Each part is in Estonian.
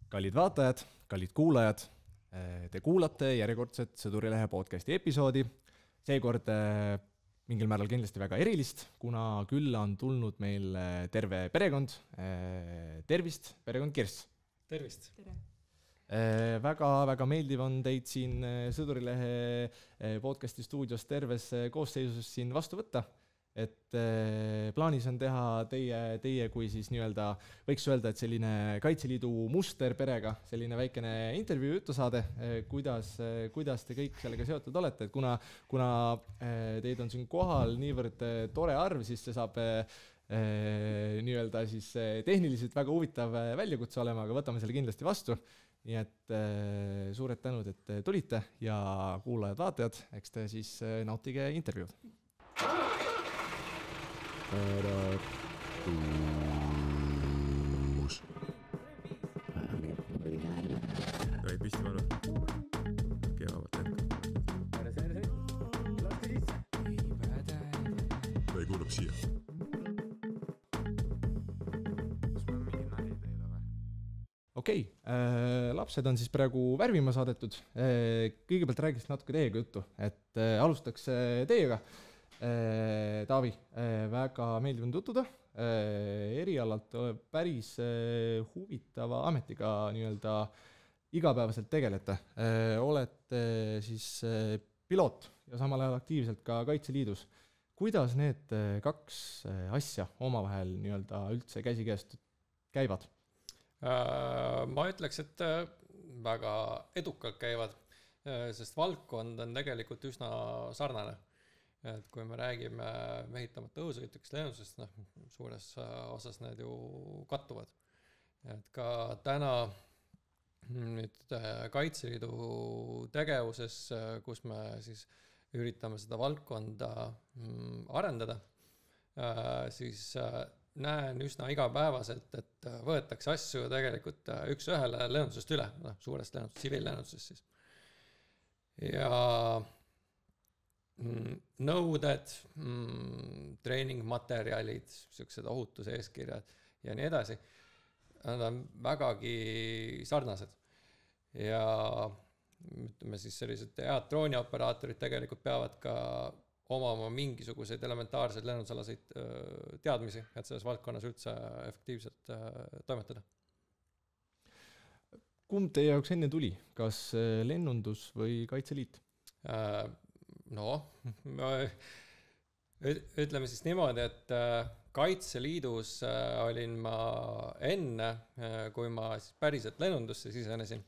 Kallid vaatajad, kallid kuulajad, te kuulate järjekordset Sõdurilehe podcasti episoodi. Seekord mingil määral kindlasti väga erilist, kuna külla on tulnud meil terve perekond. Tervist, perekond Kirss. Tervist. Tere. Väga meeldiv on teid siin Sõdurilehe podcasti stuudios terves koosseisus siin vastu võtta. Et plaanis on teha teie kui siis nii-öelda, võiks öelda, et selline Kaitseliidu musterperega, selline väikene intervjuu jutusaade, kuidas te kõik sellega seotud olete, et kuna teid on siin kohal niivõrd tore arv, siis see saab nii-öelda siis tehniliselt väga huvitav väljakutse olema, aga võtame selle kindlasti vastu. Nii et suured tänud, et tulite ja kuulajad-vaatajad, eks te siis nautige intervjuud. Ei pisti varu. Kevavat hetke. Või kuulub siia. Okei, lapsed on siis praegu värvima saadetud. Kõigepealt räägiks natuke teiega juttu, et alustaks teiega. Taavi, väga meeldiv on tutvuda. Erialalt päris huvitava ametiga nii-öelda igapäevaselt tegelete. Olete siis piloot ja samal ajal aktiivselt ka Kaitseliidus. Kuidas need kaks asja omavahel nii-öelda üldse käsikäest käivad? Ma ütleks, et väga edukalt käivad, sest valdkond on tegelikult üsna sarnane. Et kui me räägime mehitamata õhusõitjaks lennundusest, suures osas need ju kattuvad. Et ka täna nüüd Kaitseliidu tegevuses, kus me siis üritame seda valdkonda arendada, siis näen üsna igapäevaselt, et võetakse asju tegelikult üks ühele lennundusest üle, suurest lennundusest, tsiviillennundusest siis. Ja nõuded, treeningmaterjalid, sellised ohutuse eeskirjad ja nii edasi, nad on vägagi sarnased. Ja ütleme siis sellised head droonioperaatorid tegelikult peavad ka omama mingisuguseid elementaarseid lennundusalaseid teadmisi, et selles valdkonnas üldse efektiivselt toimetada. Kumb teie jaoks enne tuli? Kas lennundus või Kaitseliit? Ütleme siis niimoodi, et Kaitseliidus olin ma enne, kui ma päriselt lennundusse sisenesin.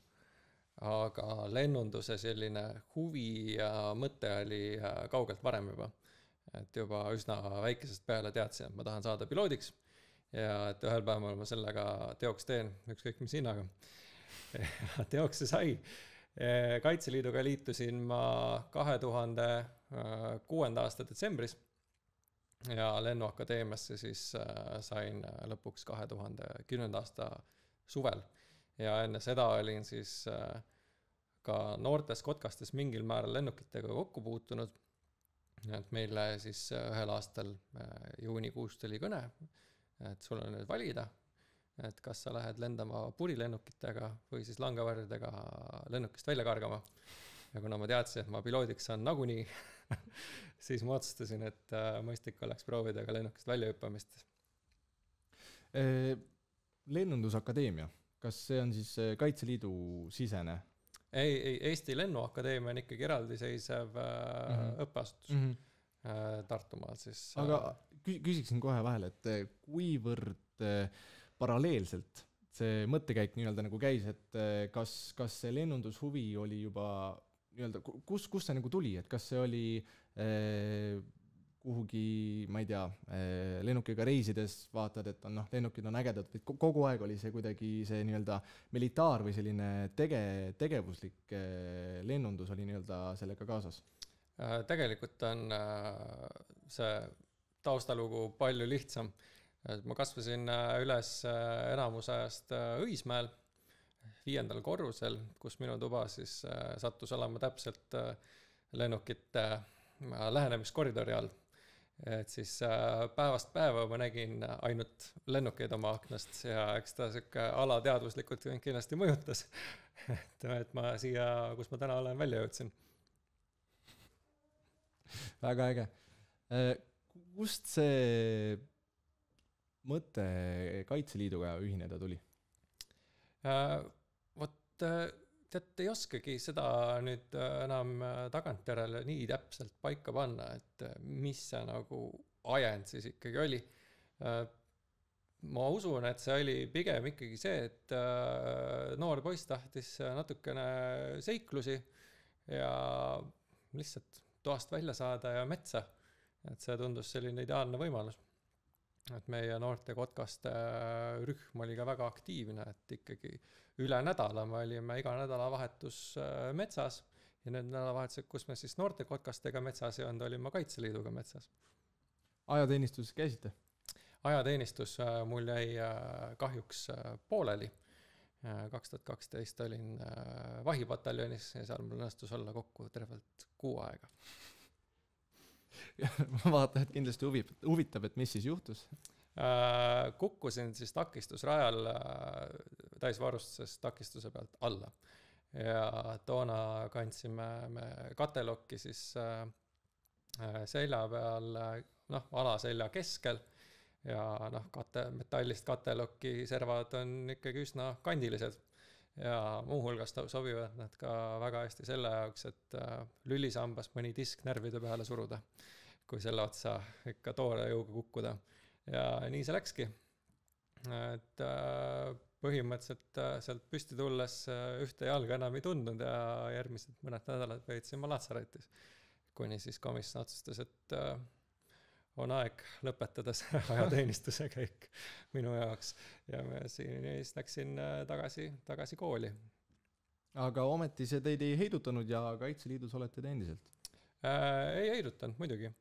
Aga lennunduse selline huvi ja mõte oli kaugelt varem juba. Et juba üsna väikesest peale teadsin, et ma tahan saada piloodiks ja et ühel päeval ma sellega teoks teen, ükskõik mis hinnaga. Teoks see sai. Kaitseliiduga liitusin ma 2006. aasta detsembris ja Lennuakadeemiasse siis sain lõpuks 2010. aasta suvel. Ja enne seda olin siis ka noortes kotkastes mingil määral lennukitega kokku puutunud. Et meile siis ühel aastal juunikuus tuli kõne, et sul on nüüd valida, et kas sa lähed lendama purilennukitega või siis langevarjadega lennukist välja kargama. Ja kuna ma teadsin, et ma piloodiks on nagunii, siis ma otsustasin, et mõistlik oleks proovida ka lennukist välja hüppamist. Lennundusakadeemia. Kas see on siis Kaitseliidu sisene? Ei, Eesti Lennuakadeemia on ikkagi eraldiseisev õppeasutus Tartumaal siis. Aga küsiksin kohe vahele, et kuivõrd paralleelselt see mõttekäik nii-öelda nagu käis, et kas see lennundushuvi oli juba nii-öelda, kus see nagu tuli, et kas see oli kuhugi, ma ei tea, lennukiga reisides vaatad, et lennukid on ägedad, et kogu aeg oli see kuidagi see nii-öelda militaar või selline tegevuslik lennundus oli nii-öelda sellega kaasas? Tegelikult on see taustalugu palju lihtsam. Ma kasvasin üles enamuse ajast Õismäel 5. korrusel, kus minu tuba siis sattus olema täpselt lennukite lähenemiskoridori all. et siis päevast päeva ma nägin ainult lennukeid oma aknast ja eks ta sihuke alateadvuslikult kindlasti mõjutas, et ma siia, kus ma täna olen, välja jõudsin. Väga äge. Kust see mõte Kaitseliiduga ühineda tuli? Vot tead, ei oskagi seda nüüd enam tagantjärele nii täpselt paika panna, et mis see nagu ajend siis ikkagi oli. Ma usun, et see oli pigem ikkagi see, et noor poiss tahtis natukene seiklusi ja lihtsalt toast välja saada ja metsa. Et see tundus selline ideaalne võimalus. Et meie noorte kotkaste rühm oli ka väga aktiivne, et ikkagi üle nädala me olime iga nädalavahetus metsas ja need nädalavahetused, kus me siis noorte kotkastega metsas ei olnud, olime Kaitseliiduga metsas. Ajateenistuses käisite? Ajateenistus mul jäi kahjuks pooleli. 2012 olin vahipataljonis ja seal mul õnnestus olla kokku tervelt 6 aega. Ma vaatan, et kindlasti huvitab, et mis siis juhtus? Kukkusin siis takistusrajal täisvarustuses takistuse pealt alla ja toona kandsime me katelokki siis selja peal, alaselja keskel ja metallist katelokki servad on ikkagi üsna kandilised ja muuhulgas sobivad nad ka väga hästi selle jaoks, et lülisambas mõni disk närvide peale suruda, kui selle otsa ikka toore jõuga kukkuda. Ja nii see läkski. Et põhimõtteliselt sealt püsti tulles ühte jalga enam ei tundnud ja järgmised mõned nädalad veetsin ma Laatsaretis, kuni siis komisjon otsustas, et on aeg lõpetada see ajateenistuse käik minu jaoks ja siis läksin tagasi kooli. Aga ometi see teid ei heidutanud ja Kaitseliidus olete te endiselt? Ei heidutanud muidugi.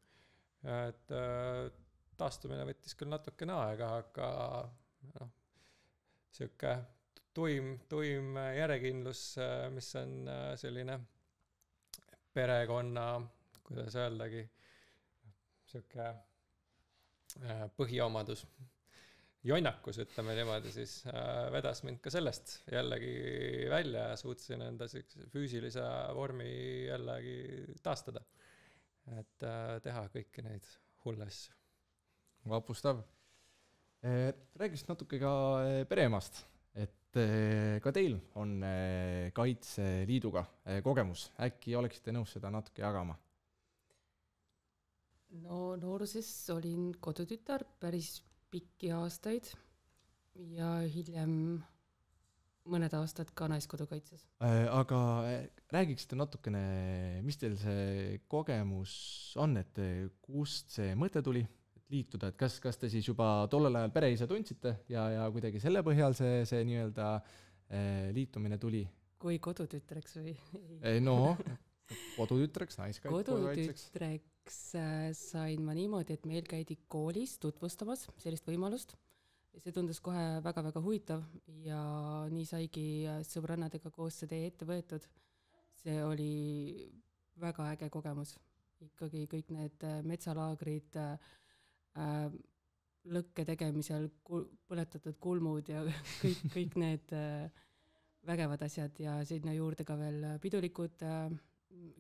Et taastumine võttis küll natukene aega, aga siuke tuim järjekindlus, mis on selline perekonna, kuidas öeldagi, siuke põhiomadus. Jonnakus, ütleme niimoodi, siis vedas mind ka sellest jällegi välja ja suutsin enda füüsilise vormi jällegi taastada. Et teha kõiki neid hulle asju. Vapustav. Räägist natuke ka pereemast, et ka teil on Kaitseliiduga kogemus. Äkki oleksite nõus seda natuke jagama? No nooruses olin kodutütar päris pikki aastaid ja hiljem mõned aastad ka Naiskodukaitses. Aga räägiksite natukene, mis teil see kogemus on, et kust see mõte tuli liituda, et kas te siis juba tollel ajal pereisa tundsite ja kuidagi selle põhjal see nii-öelda liitumine tuli? Kui kodutütreks või? No, kodutütreks, naiskaitseks. Kodutütreks sain ma niimoodi, et meil käidi koolis tutvustamas sellist võimalust. See tundus kohe väga-väga huvitav ja nii saigi sõbrannadega koos see tee ette võetud. See oli väga äge kogemus. Ikkagi kõik need metsalaagrid, lõkke tegemisel põletatud kulmud ja kõik need vägevad asjad ja sinna juurde ka veel pidulikud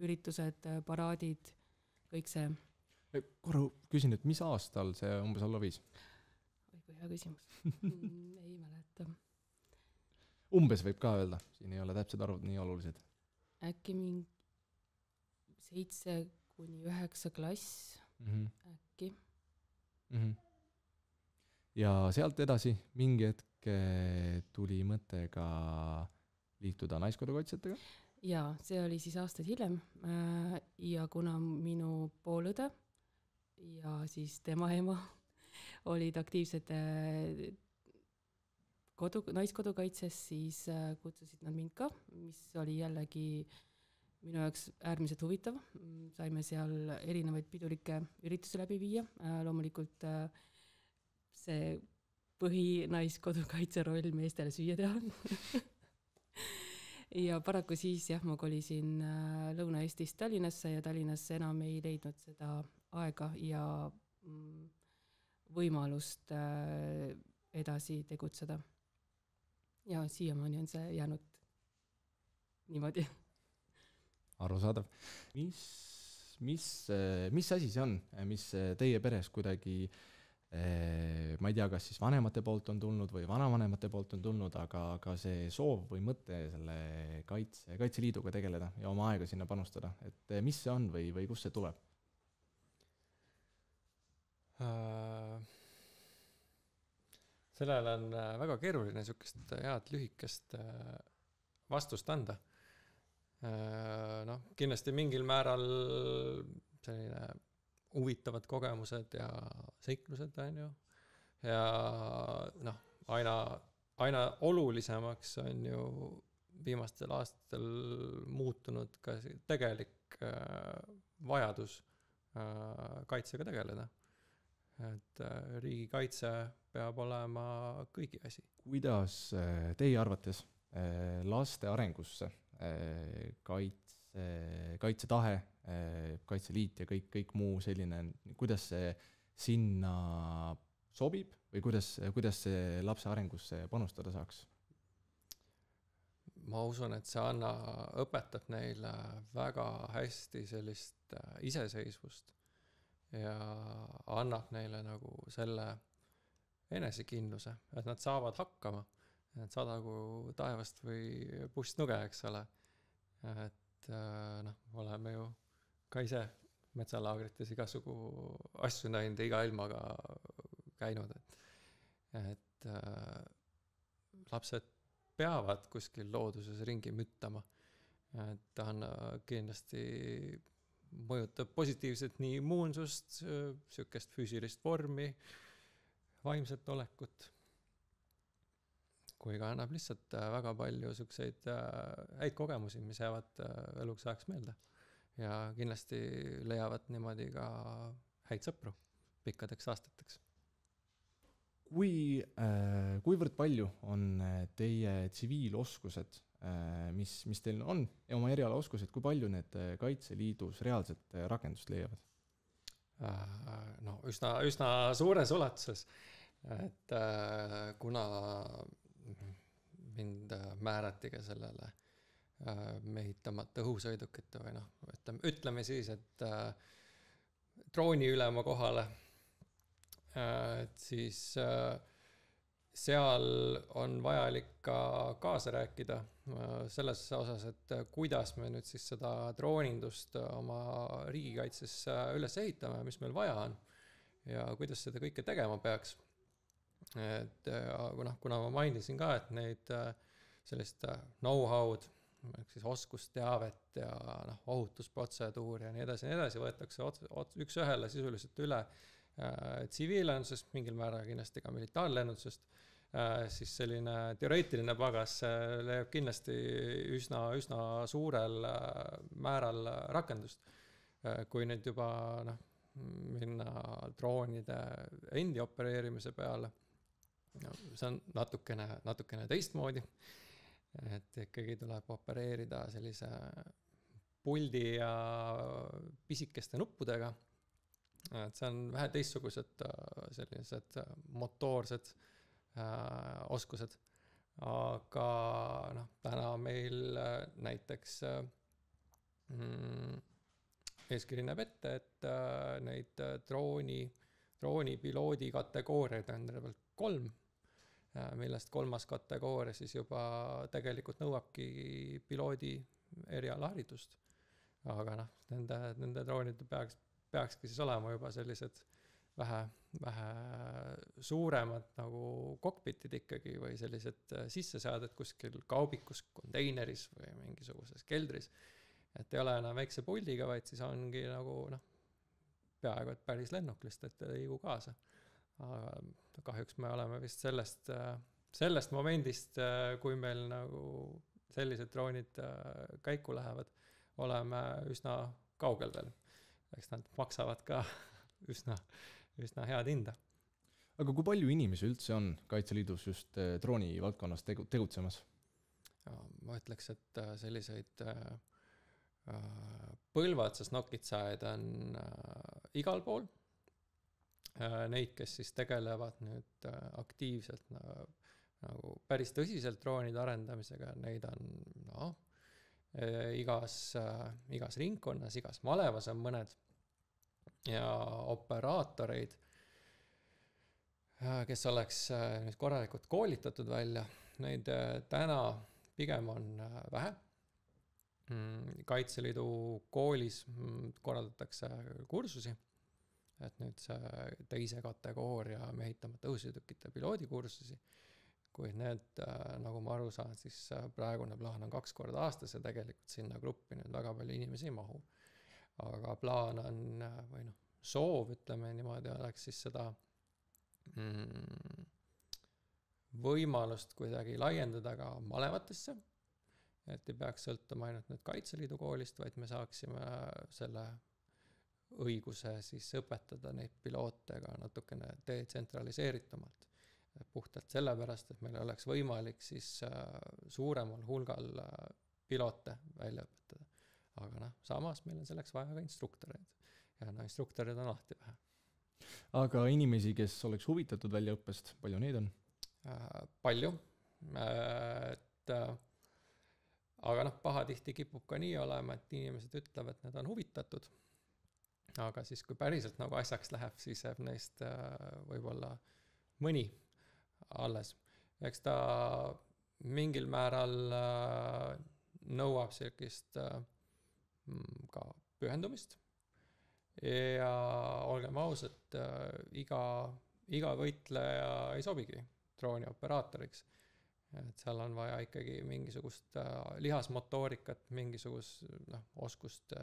üritused, paraadid, kõik see. Korra küsin, et mis aastal see umbes alla viis? Kui hea küsimus. Ei mäleta. Umbes võib ka öelda, siin ei ole täpsed arvud nii olulised. Äkki 7-9 klass, äkki. Ja sealt edasi mingi hetk tuli mõte ka liituda Naiskodukaitsjatega? Jaa, see oli siis aastaid hiljem ja kuna minu poolõde ja siis tema ema olid aktiivsed Naiskodukaitses, siis kutsusid nad mind ka, mis oli jällegi minu jaoks äärmiselt huvitav. Saime seal erinevaid pidulikke üritusi läbi viia. Loomulikult see Naiskodukaitse roll meestele süüa teha. Ja paraku siis ma kolisin Lõuna-Eestist Tallinnasse ja Tallinnasse enam ei leidnud seda aega ja võimalust edasi tegutseda. Ja siiamaani on see jäänud niimoodi. Arusaadav. Mis asi see on, mis teie peres kuidagi, ma ei tea, kas siis vanemate poolt on tulnud või vanavanemate poolt on tulnud, aga see soov või mõte selle Kaitseliiduga tegeleda ja oma aega sinna panustada, et mis see on või kust see tuleb? Sellele on väga keeruline niisugust head lühikest vastust anda. Kindlasti mingil määral selline huvitavad kogemused ja seiklused on ju. Ja aina olulisemaks on ju viimastel aastatel muutunud ka tegelik vajadus kaitsega tegeleda. Et riigikaitse peab olema kõigi asi. Kuidas teie arvates laste arengusse kaitsetahe, Kaitseliit ja kõik muu selline, kuidas see sinna sobib või kuidas see lapse arengusse panustada saaks? Ma usun, et see õpetab neile väga hästi sellist iseseisvust ja annab neile nagu selle enesekindluse, et nad saavad hakkama, et sadagu taevast või pussnuge, eks ole. Et oleme ju ka ise metsalaagrites igasugu asju näinud ja iga ilmaga käinud, et lapsed peavad kuskil looduses ringi müttama. Et ta on kindlasti mõjutab positiivselt nii immuunsust, sükest füüsilist vormi, vaimset olekut, kui ka annab lihtsalt väga palju sükseid häid kogemusi, mis jäävad eluks ajaks meelde. Ja kindlasti leiavad niimoodi ka häid sõpru pikkadeks aastateks. Kuivõrd palju on teie tsiviiloskused, mis teil on, ja oma erialaoskused, kui palju need Kaitseliidus reaalselt rakendust leiavad? Üsna suures ulatuses, et kuna mind määrati ka sellele mehitamata õhusõidukite või ütleme siis, et drooniülema kohale, et siis seal on vajalik ka kaasa rääkida selles osas, et kuidas me nüüd siis seda droonindust oma riigikaitses üles ehitame, mis meil vaja on ja kuidas seda kõike tegema peaks. Et kuna ma mainisin ka, et neid sellist know-how'd, siis oskusteavet ja ohutusprotseduur ja nii edasi võetakse üks ühele sisuliselt üle tsiviillennusest, mingil määral kindlasti ka militaarlennusest, siis selline teoreetiline pagas leiab kindlasti üsna suurel määral rakendust. Kui nüüd juba minna droonide endi opereerimise peale, see on natukene teistmoodi, et ikkagi tuleb opereerida sellise puldi ja pisikeste nuppudega. Et see on vähe teistsugused sellised motoorsed oskused, aga täna meil näiteks eeskiri näeb ette, et neid droonipiloodi kategooriaid on tervelt 3, millest 3. kategooria siis juba tegelikult nõuabki piloodi erialaharidust. Aga nende droonide peakski siis olema juba sellised vähe suuremad nagu kokpitid ikkagi või sellised sisseseadet kuskil kaubikus, konteineris või mingisuguses keldris. Et ei ole enam väikse puldiga, vaid siis ongi nagu peaaegu et päris lennuklist, et liigu kaasa. Aga kahjuks me oleme vist sellest momendist, kui meil nagu sellised droonid käiku lähevad, oleme üsna kaugel veel. Eks nad maksavad ka üsna head hinda. Aga kui palju inimesi üldse on Kaitseliidus just drooni valdkonnas tegutsemas? Ma ütleks, et selliseid põlvatsas nokitsaid on igal pool, neid, kes siis tegelevad nüüd aktiivselt nagu päris tõsiselt droonide arendamisega, neid on igas ringkonnas, igas malevas on mõned ja operaatoreid, kes oleks nüüd korralikult koolitatud välja, neid täna pigem on vähe. Kaitseliidu koolis korraldatakse kursusi, et nüüd see teise kategooria mehitamata õhusõidukite piloodikursusi, kuid need, nagu ma aru saan, siis praegune plaan on 2 korda aastas ja tegelikult sinna gruppi nüüd väga palju inimesi ei mahu. Aga plaan on, või soov, ütleme niimoodi, oleks siis seda võimalust kuidagi laiendada ka malevatesse, et ei peaks sõltuma ainult nüüd Kaitseliidu koolist, vaid me saaksime selle õiguse siis õpetada neid piloote ka natukene detsentraliseeritumalt. Puhtalt sellepärast, et meil oleks võimalik siis suuremal hulgal piloote välja õpetada. Aga samas meil on selleks vaja ka instruktoreid. Ja instruktorid on alati vähe. Aga inimesi, kes oleks huvitatud väljaõppest, palju neid on? Palju. Aga pahatihti kipub ka nii olema, et inimesed ütlevad, et need on huvitatud. Aga siis, kui päriselt nagu asjaks läheb, siis jääb neist võib-olla mõni alles. Eks ta mingil määral nõuab sellist ka pühendumist ja olgem ausad, iga võitleja ei sobigi drooni operaatoriks. Et seal on vaja ikkagi mingisugust lihasmotoorikat, mingisugust oskust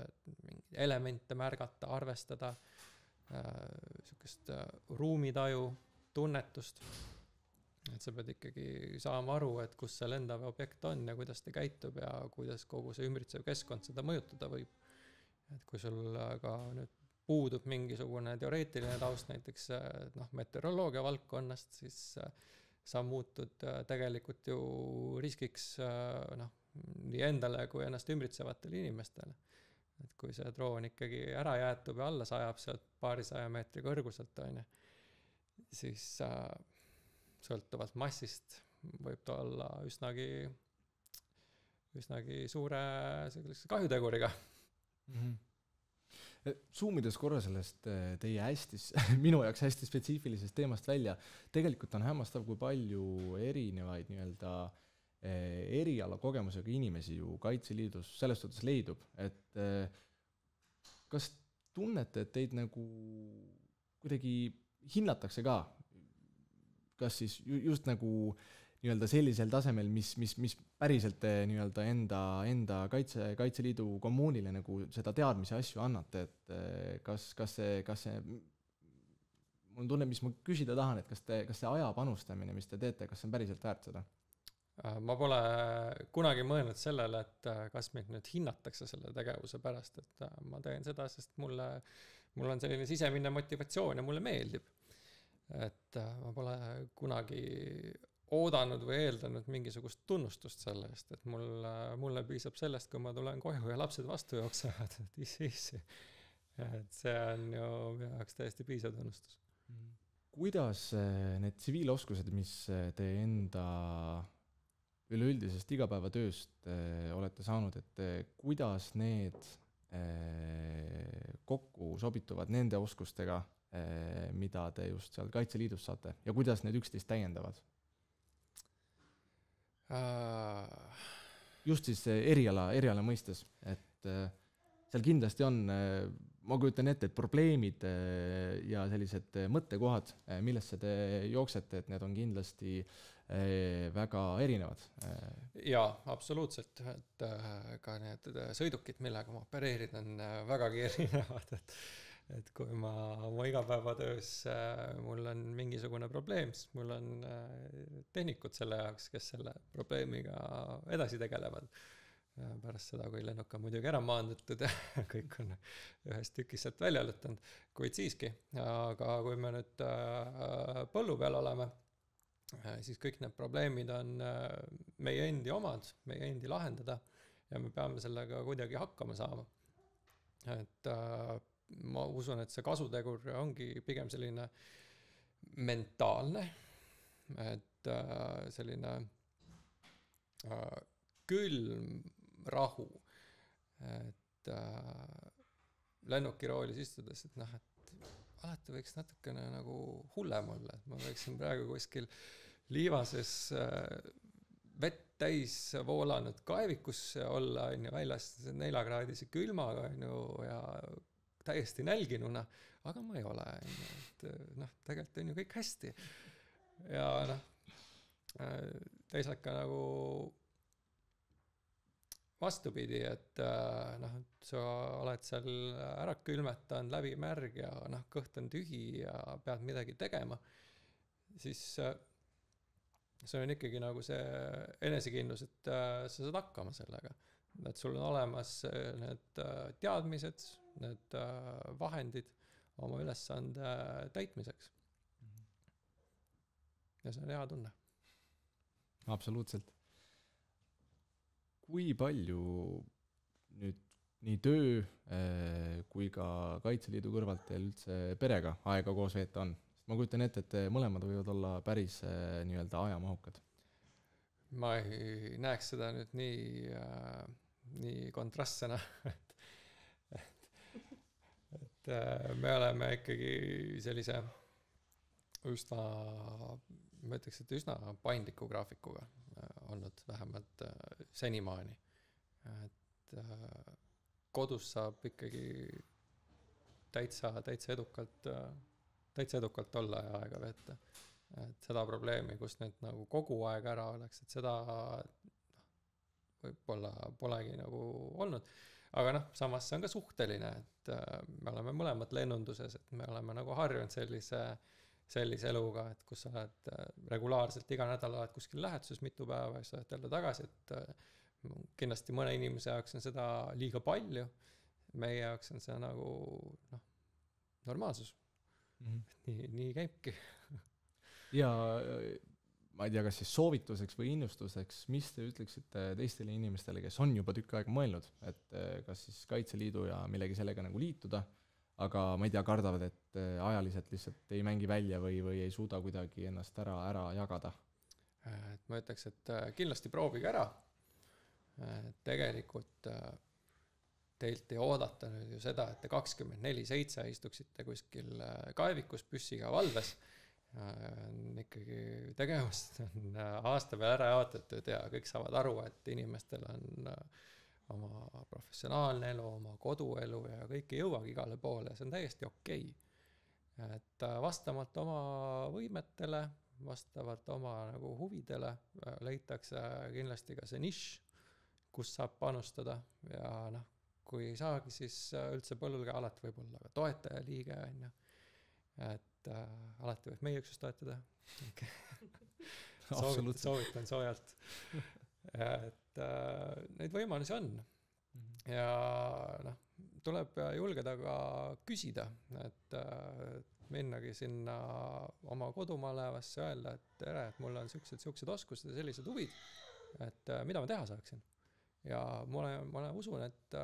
elemente märgata, arvestada, ruumitaju, tunnetust. Et sa pead ikkagi saama aru, et kus see lendav objekt on ja kuidas ta käitub ja kuidas kogu see ümbritsev keskkond seda mõjutada võib. Et kui sul ka nüüd puudub mingisugune teoreetiline taust näiteks meteoroloogia valdkonnast, siis sa muutud tegelikult ju riskiks nii endale kui ennast ümbritsevatele inimestele. Et kui see droon ikkagi ära jäetub ja alla sajab sealt paarisaja meetri kõrguselt, siis sõltuvalt massist võib ta olla üsnagi suure kahjuteguriga. Zoomides korra sellest teie minu jaoks hästi spetsiifilisest teemast välja, tegelikult on hämmastav, kui palju erinevaid eriala kogemusega inimesi ju Kaitseliidus selles suhtes leidub, et kas tunnete, et teid nagu kuidagi hinnatakse ka, kas siis just nagu sellisel tasemel, mis päriselt te enda Kaitseliidu kommuunile nagu seda teadmise asju annate, et kas see mul tunne, mis ma küsida tahan, et kas see aja panustamine, mis te teete, kas see on päriselt väärt seda? Ma pole kunagi mõelnud sellele, et kas meid nüüd hinnatakse selle tegevuse pärast, et ma teen seda, sest mul on selline sisemine motivatsioon ja mulle meeldib. Et ma pole kunagi oodanud või eeldanud mingisugust tunnustust selle eest, et mulle piisab sellest, kui ma tulen koju ja lapsed vastu jooksevad, et issi. Et see on ju minu jaoks täiesti piisav tunnustus. Kuidas need tsiviiloskused, mis te enda üleüldisest igapäevatööst olete saanud, et kuidas need kokku sobituvad nende oskustega, mida te just seal Kaitseliidus saate ja kuidas need üksteist täiendavad? Just siis eriala mõistes, et seal kindlasti on, ma kujutan ette, et probleemid ja sellised mõttekohad, millesse te jooksete, et need on kindlasti väga erinevad. Jaa, absoluutselt, et ka need sõidukid, millega ma opereerin, on vägagi erinevad, et kui ma oma igapäevatöös mul on mingisugune probleem, siis mul on tehnikud selle jaoks, kes selle probleemiga edasi tegelevad. Pärast seda, kui lennuk on muidugi ära maandatud ja kõik on ühest tükist sealt välja lõtanud, kuid siiski. Aga kui me nüüd põllu peal oleme, siis kõik need probleemid on meie endi omad, meie endi lahendada ja me peame sellega kuidagi hakkama saama. Et ma usun, et see kasutegur ongi pigem selline mentaalne, et selline külm rahu, et lennuki roolis istudes, et noh, et alati võiks natukene nagu hullem olla, et ma võiksin praegu kuskil liivases vett täis voolanud kaevikus olla, on ju, väljas 4-kraadise külmaga, on ju, ja täiesti nälginuna, aga ma ei ole, et noh, tegelikult on ju kõik hästi. Ja noh, teisalt ka nagu vastupidi, et noh, sa oled seal ära külmetanud, läbi märg ja noh, kõht on tühi ja pead midagi tegema, siis see on ikkagi nagu see enesekindlus, et sa saad hakkama sellega. Et sul on olemas need teadmised, need vahendid oma ülesande täitmiseks. Ja see on hea tunne. Absoluutselt. Kui palju nüüd nii töö kui ka Kaitseliidu kõrvalt teil üldse perega aega koos veeta on? Ma kujutan ette, et mõlemad võivad olla päris nii-öelda ajamahukad. Ma ei näeks seda nüüd nii kontrastsena, et me oleme ikkagi sellise üsna, ma ütleks, et üsna paindliku graafikuga olnud vähemalt senimaani. Et kodus saab ikkagi täitsa edukalt olla ja aega veeta. Et seda probleemi, kus nüüd nagu kogu aeg ära oleks, et seda võib-olla polegi nagu olnud. Aga noh, samas see on ka suhteline, et me oleme mõlemad lennunduses, et me oleme nagu harjunud sellise eluga, et kus sa oled regulaarselt iga nädal oled kuskil lähetuses mitu päeva ja sa oled jälle tagasi, et kindlasti mõne inimese jaoks on seda liiga palju, meie jaoks on see nagu normaalsus. Nii käibki. Ja ma ei tea, kas siis soovituseks või innustuseks, mis te ütleksite teistele inimestele, kes on juba tükk aega mõelnud, et kas siis Kaitseliidu ja millegi sellega nagu liituda, aga ma ei tea, kardavad, et ajaliselt lihtsalt ei mängi välja või ei suuda kuidagi ennast ära jagada? Et ma ütleks, et kindlasti proovige ära. Tegelikult teilt ei oodata nüüd ju seda, et te 24/7 istuksite kuskil kaevikus püssiga valves. Ikkagi tegevust on aasta peal ära jaotatud ja kõik saavad aru, et inimestel on oma professionaalne elu, oma koduelu ja kõik ei jõuagi igale poole. See on täiesti okei. Et vastavalt oma võimetele, vastavalt oma nagu huvidele leitakse kindlasti ka see nišš, kus saab panustada ja noh, kui ei saagi, siis üldse põllulge alati võib olla ka toetaja liige, et alati võib meie üksus toetada. Soovitan soojalt. Et neid võimalusi on. Ja noh, tuleb julgeda ka küsida, et minnagi sinna oma kodumaalevasse öelda, et tere, et mul on siuksed oskused ja sellised huvid, et mida ma teha saaksin. Ja ma usun, et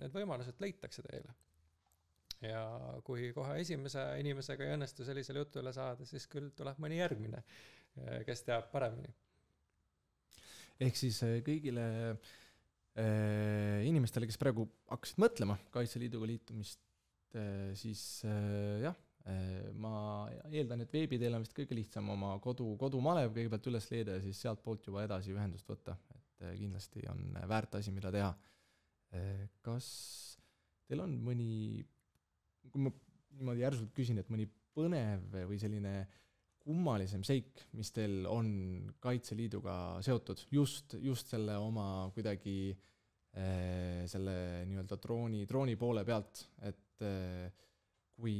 need võimalused leitakse teile. Ja kui kohe esimese inimesega ei õnnestu sellisele jutule saada, siis küll tuleb mõni järgmine, kes teab paremini. Ehk siis kõigile inimestele, kes praegu hakkasid mõtlema Kaitseliiduga liitumist, siis jah, ma eeldan, et veebi teil on vist kõige lihtsam oma kodumalev kõigepealt üles leida ja siis sealt poolt juba edasi ühendust võtta. Et kindlasti on väärt asi, mida teha. Kas teil on mõni, kui ma niimoodi järsult küsin, et mõni põnev või selline kummalisem seik, mis teil on Kaitseliiduga seotud, just selle oma kuidagi selle nii-öelda drooni poole pealt, et kui,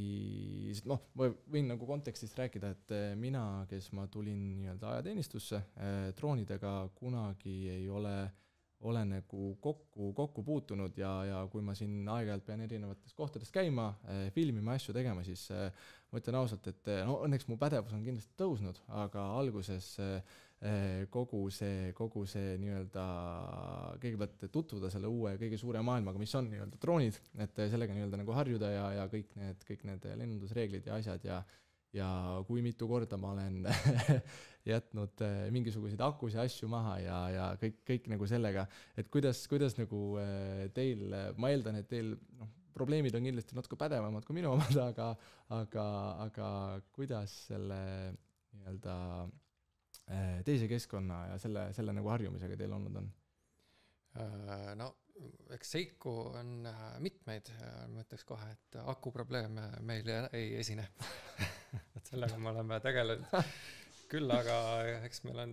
noh, ma võin nagu kontekstist rääkida, et mina, kes ma tulin nii-öelda ajateenistusse, droonidega kunagi ei ole nagu kokku puutunud ja kui ma siin aeg-ajalt pean erinevates kohtades käima, filmima asju tegema, siis ma ütlen ausalt, et no õnneks mu pädevus on kindlasti tõusnud, aga alguses kogu see nii-öelda kõigepealt tutvuda selle uue kõige suure maailmaga, mis on nii-öelda droonid, et sellega nii-öelda nagu harjuda ja kõik need lennundusreeglid ja asjad ja kui mitu korda ma olen jätnud mingisuguseid akusid asju maha ja kõik nagu sellega, et kuidas nagu teil, ma eeldan, et teil probleemid on kindlasti natuke pädevamad kui minu omad, aga kuidas selle nii-öelda teise keskkonna ja selle nagu harjumisega teil olnud on? No, eks seiku on mitmeid, ma ütleks kohe, et akuprobleeme meil ei esine. Et sellega me oleme tegelenud. Küll aga eks meil on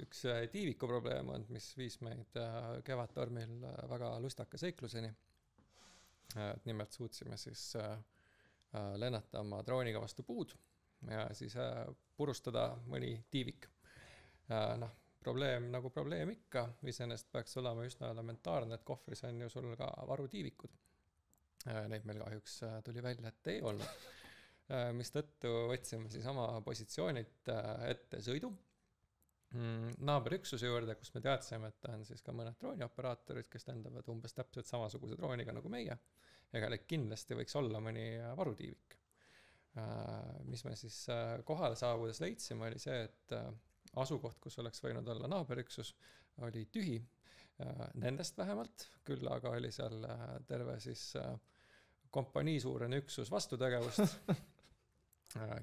üks tiiviku probleem on, mis viis meid kevadtormil väga lustaka seikluseni. Nimelt suutsime siis lennata oma drooniga vastu puud ja siis purustada mõni tiivik. Probleem nagu probleem ikka, iseenesest peaks olema üsna elementaarne, et kohvris on ju sul ka varutiivikud. Neid meil kahjuks tuli välja, et ei olnud. Mis tõttu võtsime siis oma positsioonid ette sõidu naaberüksuse juurde, kus me teadsime, et on siis ka mõned droonioperaatorid, kes lendavad umbes täpselt samasuguse drooniga nagu meie. Ega kindlasti võiks olla mõni varutiivik. Mis me siis kohale saabudes leidsime, oli see, et asukoht, kus oleks võinud olla naaberüksus, oli tühi. Nendest vähemalt, küll aga oli seal terve siis kompanii suurene üksus vastutegevust,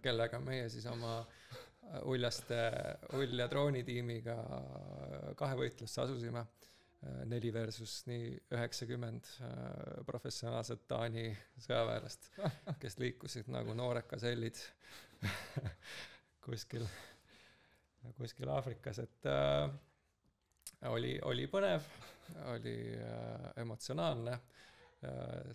kellega meie siis oma ulja droonitiimiga kahevõitlusse asusime 4 versus 90 professionaalset Taani sõjaväelast, kes liikusid nagu noored gasellid kuskil Aafrikas, et oli põnev, oli emotsionaalne,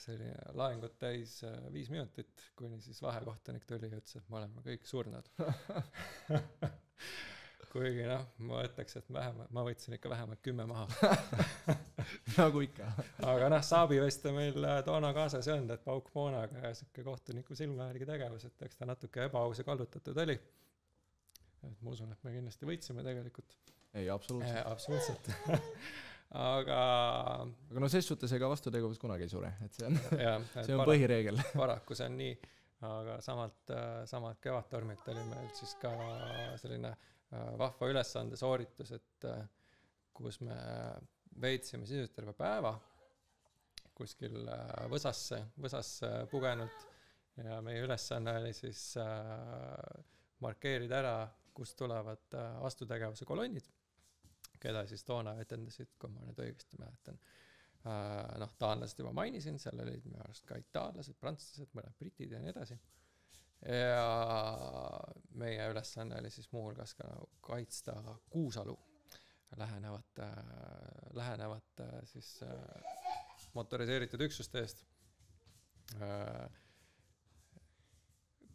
selline laengut täis 5 minutit, kuni siis vahekohtunik tuli ja ütles, et me oleme kõik surnud. Kuigi ma ütleks, et ma võtsin ikka vähemalt 10 maha. Nagu ikka. Aga saabi võista meil toona kaasas ei olnud, et pauk moonaga ja siuke kohtuniku silmajärgi tegevus, et eks ta natuke ebaaus ja kallutatud oli. Et ma usun, et me kindlasti võitsime tegelikult. Ei, absoluutselt. Aga no ses suhtes ega vastutegevus kunagi ei sure, et see on põhireegel. Paraku see on nii, aga samalt kevadtormilt oli meil siis ka selline vahva ülesande sooritus, et kus me veetsime sisuliselt terve päeva kuskil Võsasse pugenult ja meie ülesanne oli siis markeerida ära, kust tulevad vastutegevuse kolonnid, keda siis toona etendasid, kui ma nüüd õigesti mäletan. Taanlased juba mainisin, seal olid minu arust ka itaallased, prantslased, mõned britid ja nii edasi. Ja meie ülesanne oli siis muuhulgas ka kaitsta Kuusalu lähenevat siis motoriseeritud üksuste eest.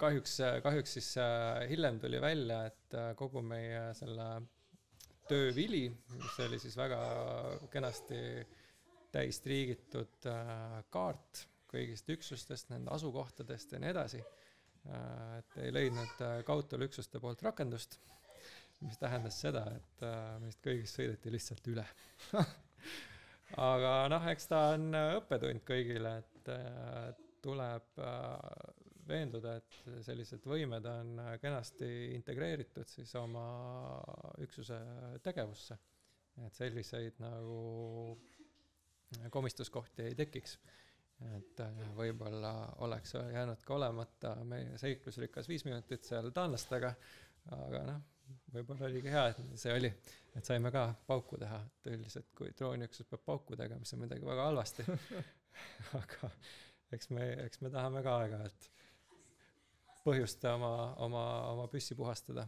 Kahjuks siis hiljem tuli välja, et kogu meie selle töövili, mis oli siis väga kenasti täistriigitud kaart kõigist üksustest, nende asukohtadest ja nii edasi, et ei leidnud kaudtulüksuste poolt rakendust, mis tähendas seda, et meist kõigist sõideti lihtsalt üle. Aga eks ta on õppetund kõigile, et tuleb veenduda, et sellised võimed on kenasti integreeritud siis oma üksuse tegevusse. Et selliseid nagu komistuskohti ei tekiks. Et võib-olla oleks jäänud ka olemata meie seiklusrikas 5 minutit seal taanlastega, aga võib-olla oligi hea, et see oli, et saime ka pauku teha. Et üldiselt, kui drooniüksus peab pauku tegema, mis on midagi väga halvasti. Aga eks me tahame ka aega, et põhjusta oma püssi puhastada.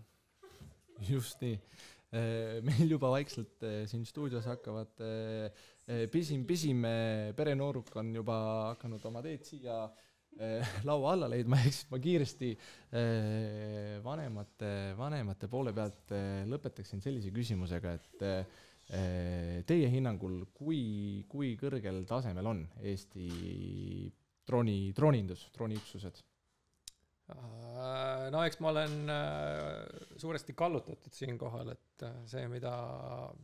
Just nii. Meil juba vaikselt siin stuudios hakkavad pisim perenooruk on juba hakanud oma teed siia laua alla leidma, ma kiiresti vanemate poole pealt lõpetaksin sellise küsimusega, et teie hinnangul, kui kõrgel tasemel on Eesti drooniindus, drooniüksused? No eks ma olen suuresti kallutatud siinkohal, et see, mida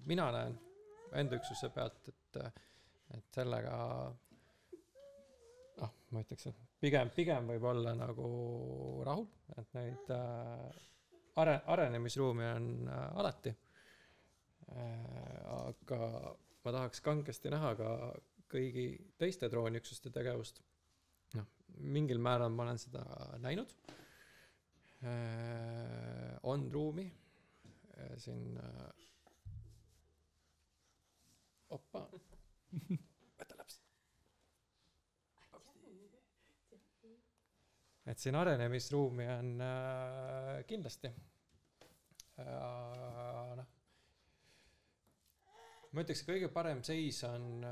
mina näen enda üksuse pealt, et sellega ma ütleks, et pigem võib olla nagu rahul, et neid arenemisruumi on alati. Aga ma tahaks kangesti näha ka kõigi teiste drooniüksuste tegevust. Mingil määral ma olen seda näinud. On ruumi siin võta laps. Et siin arenemisruumi on kindlasti. Ma ütleks, kõige parem seis on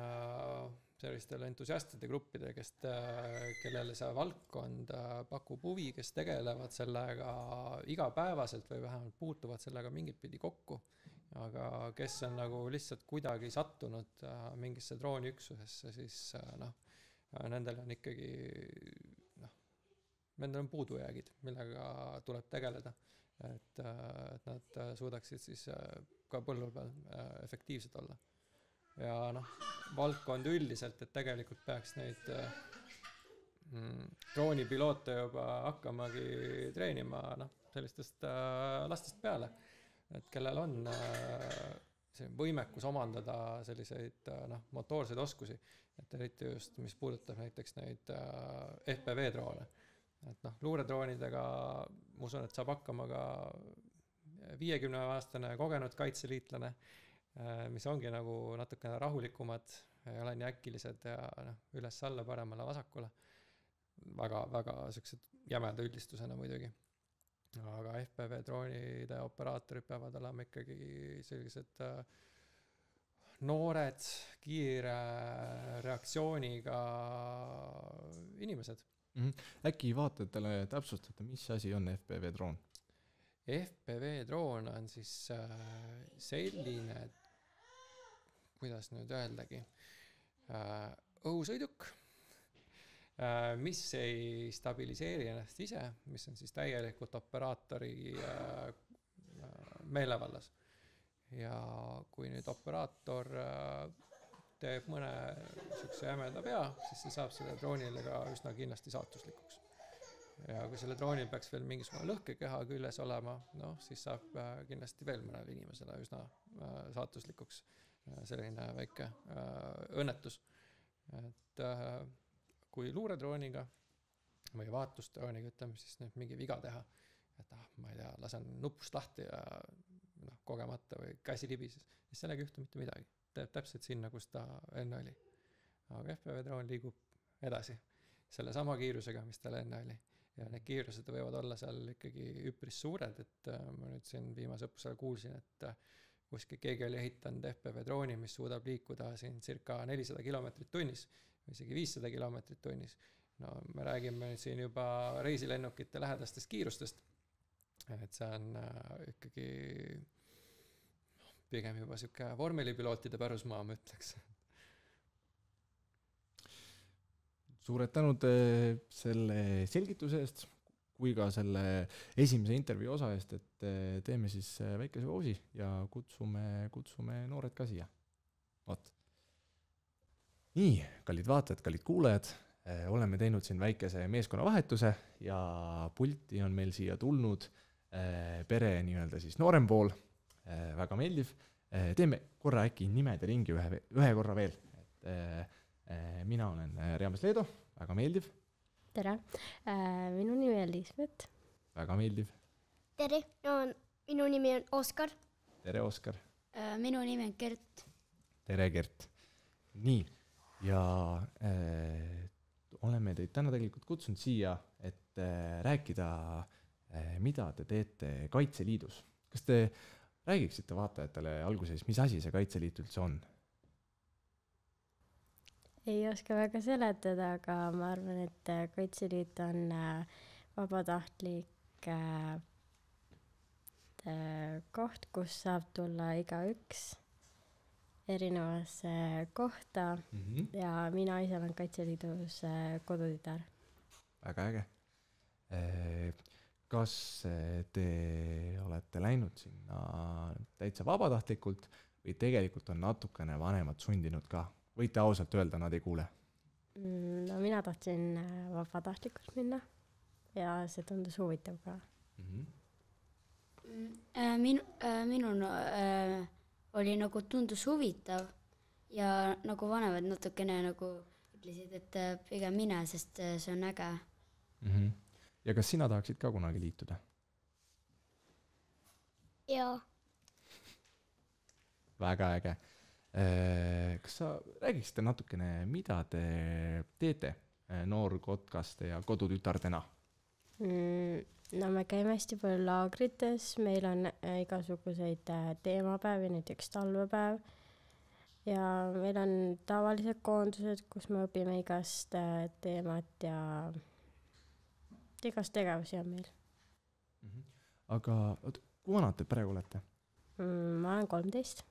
sellistel entusiastide gruppidel, kellele see valdkond pakub huvi, kes tegelevad sellega igapäevaselt või vähemalt puutuvad sellega mingit pidi kokku. Aga kes on nagu lihtsalt kuidagi sattunud mingisse drooniüksusesse, siis nendel on ikkagi nendel on puudujäägid, millega tuleb tegeleda, et nad suudaksid siis ka põllu peal efektiivsed olla. Ja valdkond üldiselt, et tegelikult peaks neid droonipiloote juba hakkamagi treenima sellistest lastest peale, et kellel on võimekus omandada selliseid motoorseid oskusi, et eriti just, mis puudutab näiteks neid FPV-droone. Et luuredroonidega ma usun, et saab hakkama ka 50-aastane kogenud kaitseliitlane, mis ongi nagu natukene rahulikumad, ei ole nii äkilised ja üles-alla paremale vasakule. Väga sellised jämeda üldistusena muidugi. Aga FPV-droonide operaatorid peavad olema ikkagi sellised noored, kiire reaktsiooniga inimesed. Äkki vaatajatele täpsustada, mis asi on FPV-droon? FPV-droon on siis selline, kuidas nüüd öeldagi, õhusõiduk, mis ei stabiliseeri ennast ise, mis on siis täielikult operaatori meelevallas. Ja kui nüüd operaator teeb mõne sükse jämeda pea, siis see saab selle droonile ka üsna kindlasti saatuslikuks. Ja kui selle droonil peaks veel mingisugune lõhkekeha küljes olema, siis saab kindlasti veel mõnele inimesele üsna saatuslikuks selline väike õnnetus. Et kui luuredrooniga või vaatlusdrooniga, ütleme siis nüüd mingi viga teha, et ma ei tea, lasen nupust lahti ja kogemata või käsi libises, siis sellega ei juhtu mitte midagi. Teeb täpselt sinna, kus ta enne oli. Aga FPV-droon liigub edasi selle sama kiirusega, mis tal enne oli. Ja need kiirused võivad olla seal ikkagi üpris suured, et ma nüüd siin viimase õppusel kuulsin, et kuskil keegi oli ehitanud FPV-drooni, mis suudab liikuda siin circa 400 kilomeetrit tunnis või isegi 500 kilomeetrit tunnis. Me räägime siin juba reisilennukite lähedastest kiirustest, et see on ikkagi pigem juba siuke vormelipilootide pärusmaa, ma ütleks. Suured tänud selle selgituse eest, kui ka selle esimese intervjuu osa eest, et teeme siis väikese pausi ja kutsume noored ka siia. Vaat. Nii, kallid vaatajad, kallid kuulajad, oleme teinud siin väikese meeskonna vahetuse ja pulti on meil siia tulnud pere nii-öelda siis noorem pool, väga meeldiv. Teeme korra äkki nimede ringi ühe korra veel. Mina olen Reamas Leedo, väga meeldiv. Tere, minu nimi on Liisbeth. Väga meeldiv. Tere, minu nimi on Oskar. Tere, Oskar. Minu nimi on Gert. Tere, Gert. Nii, ja oleme teid täna tegelikult kutsunud siia, et rääkida, mida te teete Kaitseliidus. Kas te räägiksite vaatajatele alguses, mis asi see Kaitseliit üldse on? Ei oska väga seletada, aga ma arvan, et Kaitseliit on vabatahtlik koht, kus saab tulla igaüks erinevasse kohta ja mina ise olen Kaitseliidus kodutütar. Väga äge. Kas te olete läinud sinna täitsa vabatahtlikult või tegelikult on natukene vanemad sundinud ka? Võite ausalt öelda, nad ei kuule. No mina tahtsin vabatahtlikult minna ja see tundus huvitav ka. Minul oli nagu tundus huvitav ja nagu vanemad natukene nagu ütlesid, et pigem mine, sest see on äge. Ja kas sina tahaksid ka kunagi liituda? Jaa. Väga äge. Kas sa räägiksite natukene, mida te teete noorkotkaste ja kodutütardena? No me käime hästi palju laagrites, meil on igasuguseid teemapäevi, näiteks talvepäev ja meil on tavalised koondused, kus me õpime igast teemat ja igast tegevusi on meil. Aga kui vanad te praegu olete? Ma olen 13.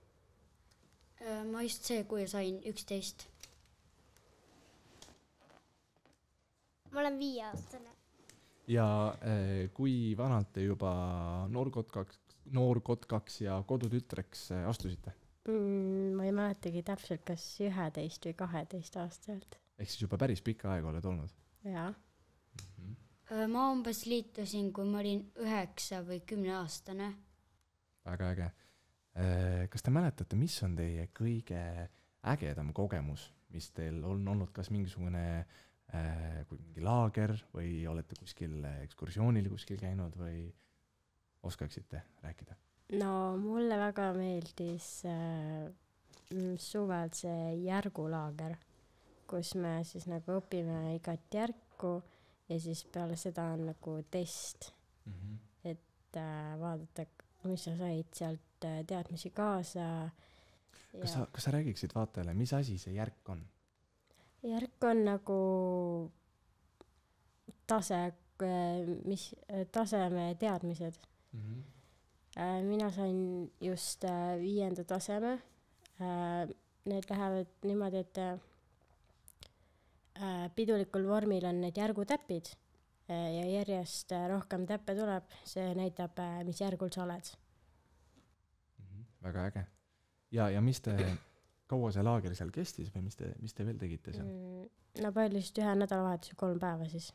Ma just see, kui sain 11. Ma olen 5-aastane. Ja kui vanalt te juba noorkotkaks ja kodutütreks astusite? Ma ei mäletagi täpselt, kas 11 või 12 aastalt. Ehk siis juba päris pikka aega oled olnud? Jaa. Ma umbes liitusin, kui ma olin 9 või 10 aastane. Väga äge. Kas te mäletate, mis on teie kõige ägedam kogemus, mis teil on olnud, kas mingisugune mingi laager või olete kuskil ekskursioonil kuskil käinud või oskaksite rääkida? No mulle väga meeldis suvel see järgulaager, kus me siis nagu õpime igat järku ja siis peale seda on nagu test, et vaadata, mis sa said sealt teadmisi kaasa. Kas sa räägiksid vaatajale, mis asi see järk on? Järk on nagu taseme teadmised. Mina sain just 5. taseme. Need lähevad niimoodi, et pidulikul vormil on need järgutäpid ja järjest rohkem täppe tuleb. See näitab, mis järgul sa oled. Väga äge. Ja mis te, kaua see laager seal kestis või mis te veel tegite seal? No palju just 1 nädalavahetuse 3 päeva siis.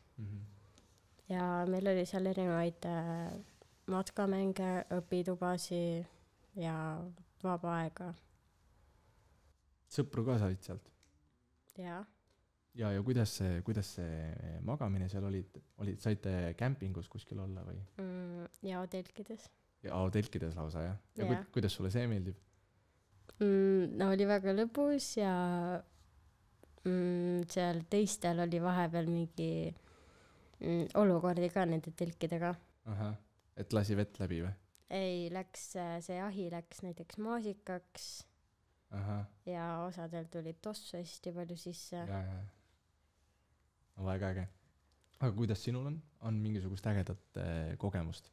Ja meil oli seal erinevaid matkamänge, õpitubasi ja vaba aega. Sõpru ka said sealt? Jaa. Ja kuidas see magamine seal saite kämpingus kuskil olla või? Ja telkides. Ja telkides lausa, jah? Ja kuidas sulle see meeldib? No oli väga lõbus ja seal teistel oli vahepeal mingi olukordi ka nende telkidega. Aha, et lasi vett läbi või? Ei, see ahi läks näiteks maasikaks. Aha. Ja osadel tuli tossu hästi palju sisse. Ja. Väga äge. Aga kuidas sinul on? On mingisugust ägedat kogemust?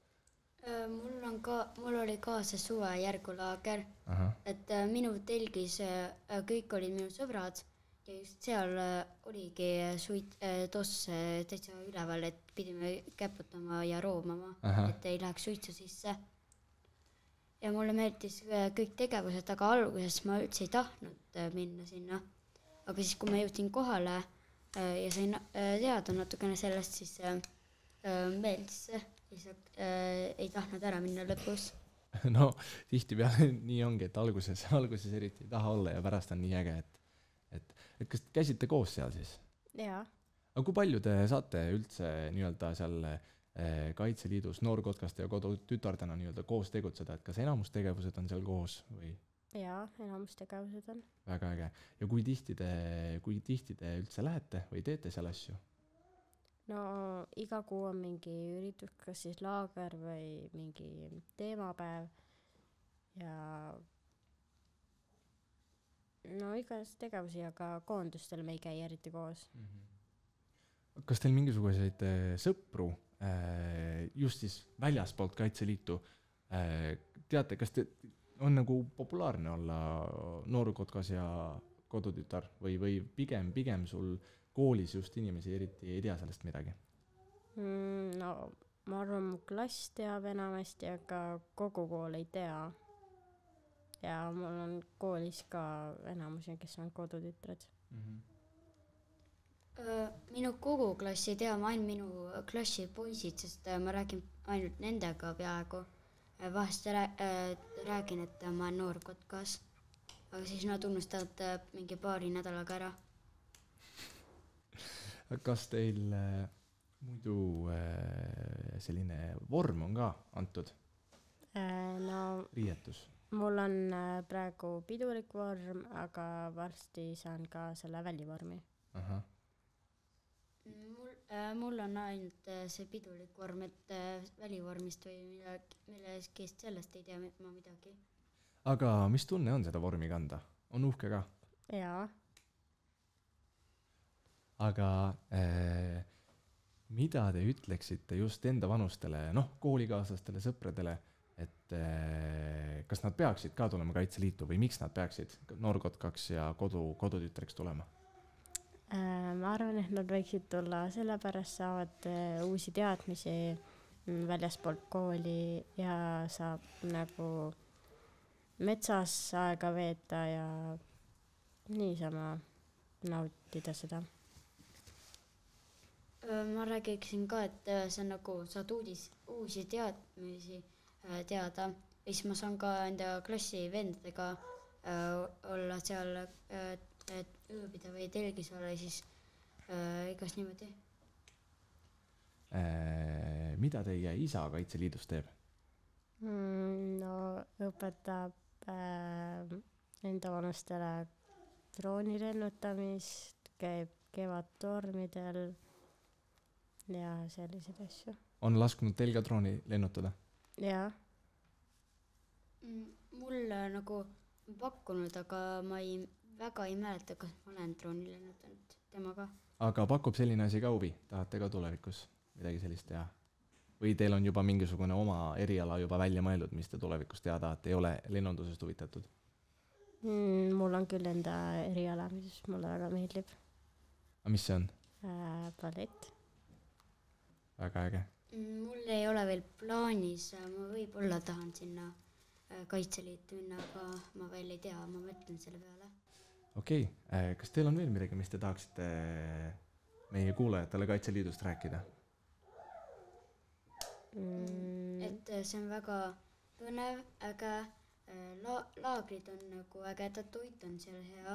Mul oli ka see suve järgulaager, et minu telgis kõik olid minu sõbrad ja just seal oligi toss täitsa üleval, et pidime käputama ja roomama, et ei läheks suitsu sisse. Ja mulle meeldis kõik tegevused, aga alguses ma üldse ei tahtnud minna sinna. Aga siis, kui ma jõudsin kohale ja sain teada natukene sellest, siis meeldis see. Ei tahtnud ära minna lõpus. No, tihti peale nii ongi, et alguses eriti ei taha olla ja pärast on nii äge, et kas käisite koos seal siis? Jaa. Aga kui palju te saate üldse nii-öelda seal Kaitseliidus noorkotkaste ja kodutütardena nii-öelda koos tegutseda, et kas enamustegevused on seal koos või? Jaa, enamustegevused on. Väga äge. Ja kui tihti te üldse lähete või teete seal asju? No iga kuu on mingi üritus, kas siis laager või mingi teemapäev ja no igas tegevusi, aga koondustel me ei käi eriti koos. Kas teil mingisuguseid sõpru just siis väljaspoolt Kaitseliitu teate, kas on nagu populaarne olla noorkotkas ja kodutütar või pigem sul koolis just inimesi eriti ei tea sellest midagi? No ma arvan, mu klass teab enamasti, aga kogu kool ei tea. Ja mul on koolis ka enamusi, kes on kodutütred. Minu kogu klass ei tea, ma ainult minu klassi poisid, sest ma räägin ainult nendega peaaegu. Vahest räägin, et ma olen noor kotkas, aga siis nad unustavad mingi paari nädalaga ära. Kas teil muidu selline vorm on ka antud? No Riietus? mul on praegu pidulik vorm, aga varsti saan ka selle välivormi. Aha. Mul on ainult see pidulik vorm, et välivormist või millestki sellest ei tea ma midagi. Aga mis tunne on seda vormi kanda? On uhke ka? Jaa. Aga mida te ütleksite just enda vanustele, koolikaaslastele, sõpradele, et kas nad peaksid ka tulema Kaitseliitu või miks nad peaksid noorkotkaks ja kodutütreks tulema? Ma arvan, et nad võiksid tulla, sellepärast saavad uusi teadmisi väljaspoolt kooli ja saab nagu metsas aega veeta ja niisama nautida seda. Ma räägiksin ka, et see on nagu saad uusi teadmisi teada. Ja siis ma saan ka enda klassi vendadega olla seal ööbida või telgis olla, siis igas niimoodi. Mida teie isa Kaitseliidus teeb? No õpetab enda vanustele drooni lennutamist, käib kevadtormidel ja selliseid asju. On lasknud teil ka drooni lennutada? Jaa. Mul nagu pakkunud, aga ma väga ei mäleta, kas ma olen drooni lennutanud temaga. Aga pakub selline asi ka huvi? Tahate ka tulevikus midagi sellist teha? Või teil on juba mingisugune oma eriala juba välja mõeldud, mis te tulevikus teha tahate, ei ole lennundusest huvitatud? Mul on küll enda eriala, mis mulle väga meeldib. A mis see on? Ballett. Väga äge. Mul ei ole veel plaanis, ma võib-olla tahan sinna Kaitseliitu minna, aga ma veel ei tea, ma mõtlen selle peale. Okei, kas teil on veel midagi, mis te tahaksite meie kuulajatele Kaitseliidust rääkida? Et see on väga põnev, äge, laagrid on nagu ägedad, toit on seal hea.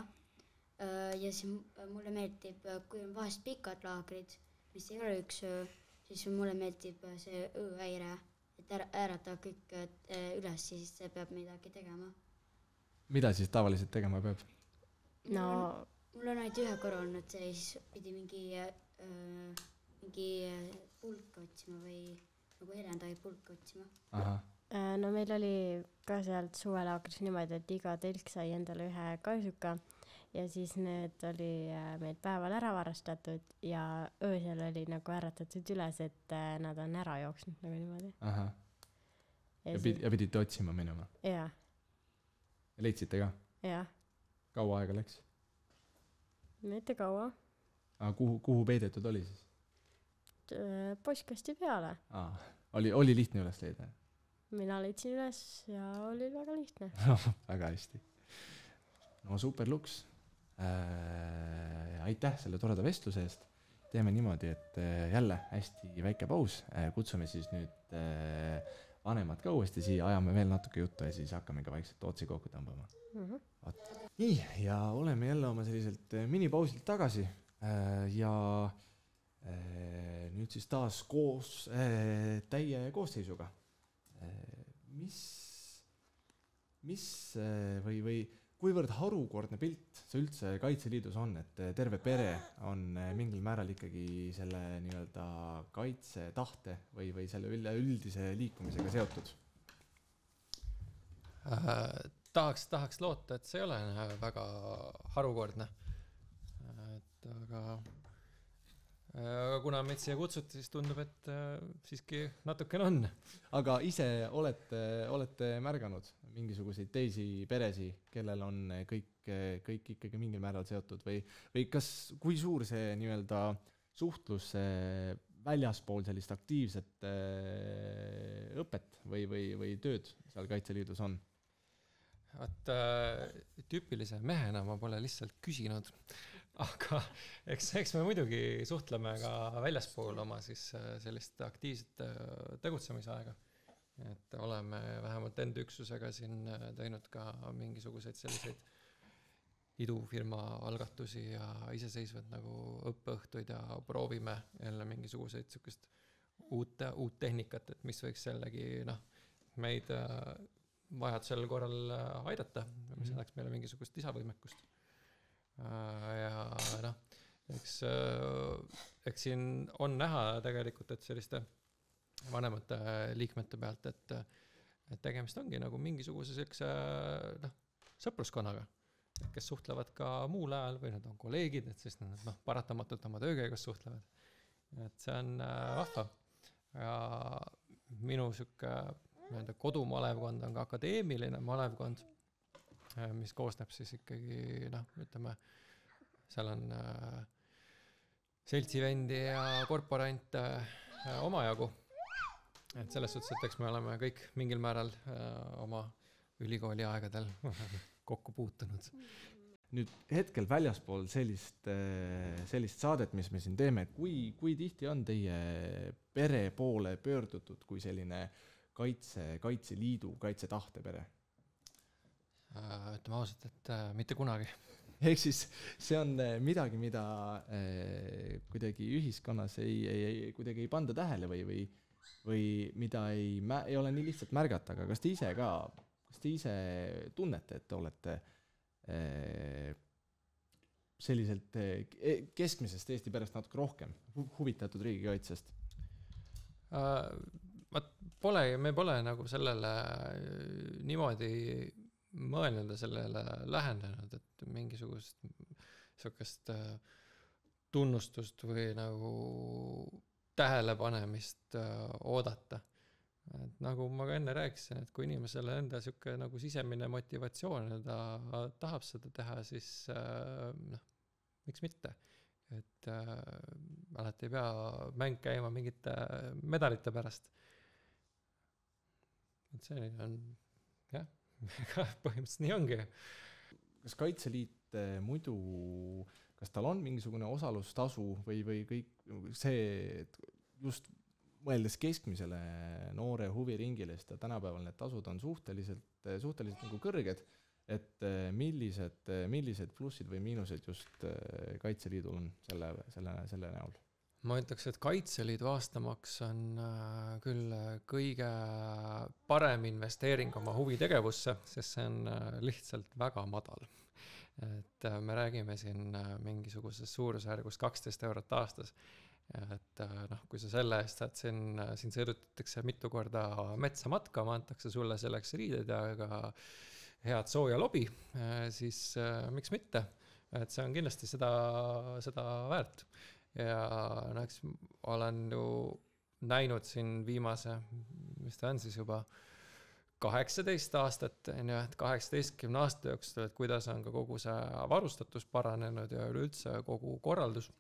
Ja siis mulle meeldib, kui on vahest pikad laagrid, mis ei ole üks öö, siis mulle meeldib see ööhäire, et äärata kõik üles, siis see peab midagi tegema. Mida siis tavaliselt tegema peab? No mul on ainult ühe korra olnud, see siis pidi mingi pulka otsima või nagu herendai pulka otsima. Aha. No meil oli ka sealt suvelaagris niimoodi, et iga telk sai endale ühe kaisuka ja siis need oli meil päeval ära varastatud ja öösel oli nagu äratatud üles, et nad on ära jooksnud nagu niimoodi. Aha. Ja pidite otsima minema? Jaa. Leidsite ka? Jaa. Kaua aega läks? Mitte kaua. Kuhu peidetud oli siis? Postkasti peale. Oli lihtne üles leida? Mina leidsin üles ja oli väga lihtne. Väga hästi. No super luks. Aitäh selle toreda vestluse eest. Teeme niimoodi, et jälle hästi väike paus. Kutsume siis nüüd vanemad ka uuesti siia, ajame veel natuke juttu ja siis hakkame ka vaikselt otsi kokku tõmbama. Nii, ja oleme jälle oma selliselt minipausilt tagasi ja nüüd siis taas koos täie koosseisuga. Mis või kuivõrd harukordne pilt see üldse Kaitseliidus on, et terve pere on mingil määral ikkagi selle nii-öelda kaitsetahte või selle üldise liikumisega seotud? Tahaks loota, et see ei ole väga harukordne. Aga kuna meid siia kutsuti, siis tundub, et siiski natukene on. Aga ise olete märganud mingisuguseid teisi peresi, kellel on kõik ikkagi mingil määral seotud või kui suur see nii-öelda suhtlus väljaspool sellist aktiivset õpet või tööd seal Kaitseliidus on? Vaat tüüpilise mehena ma pole lihtsalt küsinud, aga eks me muidugi suhtleme ka väljaspool oma siis sellist aktiivset tegutsemisaega. Et oleme vähemalt enda üksusega siin teinud ka mingisuguseid selliseid idufirma algatusi ja iseseisvad nagu õppeõhtuid ja proovime jälle mingisuguseid sukest uut tehnikat, et mis võiks jällegi meid vajadusel korral aidata, mis annaks meile mingisugust lisavõimekust. Ja eks siin on näha tegelikult, et selliste vanemate liikmete pealt, et tegemist ongi nagu mingisuguse sellise sõpruskonnaga, kes suhtlevad ka muul ajal või nad on kolleegid, et siis nad paratamatult oma töökäigus suhtlevad. Et see on vahva. Ja minu sükke kodumalevkond on ka akadeemiline malevkond, mis koosneb siis ikkagi, ütleme, seal on seltsivendi ja korporante omajagu. Et selles suhtes, et eks me oleme kõik mingil määral oma ülikooli aegadel kokku puutunud. Nüüd hetkel väljaspool sellist saadet, mis me siin teeme, kui tihti on teie pere poole pöördutud kui selline Kaitseliidu, kaitsetahte pere? Ütleme ausalt, et mitte kunagi. Ehk siis see on midagi, mida kuidagi ühiskonnas kuidagi ei panda tähele või mida ei ole nii lihtsalt märgata, aga kas te ise tunnete, et te olete selliselt keskmisest Eesti perest natuke rohkem huvitatud riigikaitsest? Me pole nagu sellele niimoodi mõelnud ja sellele lähenenud, et mingisugust sellist tunnustust või nagu tähelepanemist oodata. Et nagu ma ka enne rääkisin, et kui inimesele enda siuke nagu sisemine motivatsioon ja ta tahab seda teha, siis miks mitte. Et alati ei pea mäng käima mingite medalite pärast. Et see on, jah, põhimõtteliselt nii ongi. Kas Kaitseliit muidu, kas tal on mingisugune osalustasu või kõik see, et just mõeldes keskmisele noore huviringile, sest tänapäeval need tasud on suhteliselt nagu kõrged, et millised plussid või miinused just Kaitseliidul on selle näol? Ma ütleks, et Kaitseliidu aastamaks on küll kõige parem investeering oma huvitegevusse, sest see on lihtsalt väga madal. Et me räägime siin mingisuguses suurusjärgus 12 eurot aastas. Et kui sa selle eest saad siin sõidutatakse mitu korda metsa matkama, antakse sulle selleks riided ja ka head sooja lobi, siis miks mitte? Et see on kindlasti seda väärt. Ja eks olen ju näinud siin viimase, mis ta on siis juba 18 aastat, et 18 aasta jooksul, et kuidas on ka kogu see varustatus paranenud ja üleüldse kogu korraldus.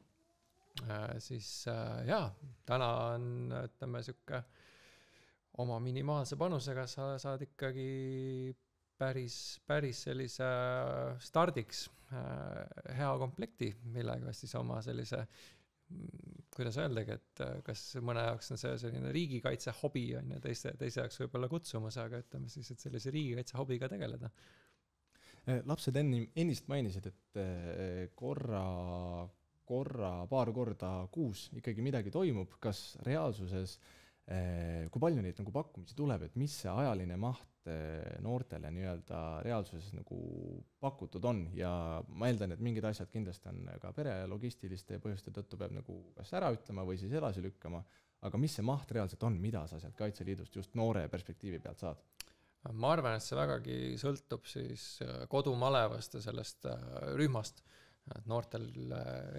Siis täna on, ütleme, siuke oma minimaalse panusega sa saad ikkagi päris sellise stardiks hea komplekti, millega siis oma sellise, kuidas öeldagi, et kas mõne jaoks on see selline riigikaitse hobi on ja teise jaoks võib-olla kutsumus, aga ütleme siis, et sellise riigikaitse hobiga tegeleda. Lapsed ennist mainisid, et paar korda kuus ikkagi midagi toimub, kas reaalsuses, kui palju neid nagu pakkumisi tuleb, et mis see ajaline maht noortele nii-öelda reaalsuses nagu pakutud on ja ma eeldan, et mingid asjad kindlasti on ka pere logistiliste põhjuste tõttu peab nagu kas ära ütlema või siis edasi lükkama, aga mis see maht reaalselt on, mida sa sealt Kaitseliidust just noore perspektiivi pealt saad? Ma arvan, et see vägagi sõltub siis kodumalevast ja sellest rühmast, noortel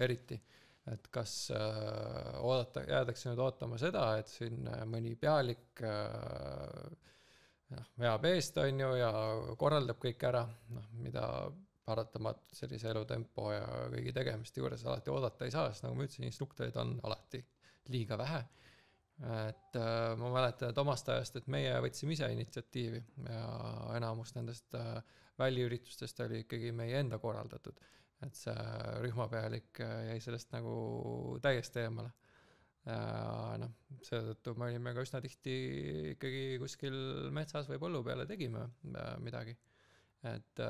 eriti, et kas jäädakse nüüd ootama seda, et siin mõni pealik veab eest on ju ja korraldab kõik ära, mida paratamatult sellise elutempo ja kõigi tegemiste juures alati oodata ei saa, sest nagu ma ütlesin, instruktorid on alati liiga vähe. Et ma mäletan, et omast ajast, et meie võtsime ise initsiatiivi ja enamus nendest väliüritustest oli ikkagi meie enda korraldatud. Et see rühmapealik jäi sellest nagu täiesti eemale. Noh, seetõttu me olime ka üsna tihti ikkagi kuskil metsas või põllu peale tegime midagi. Et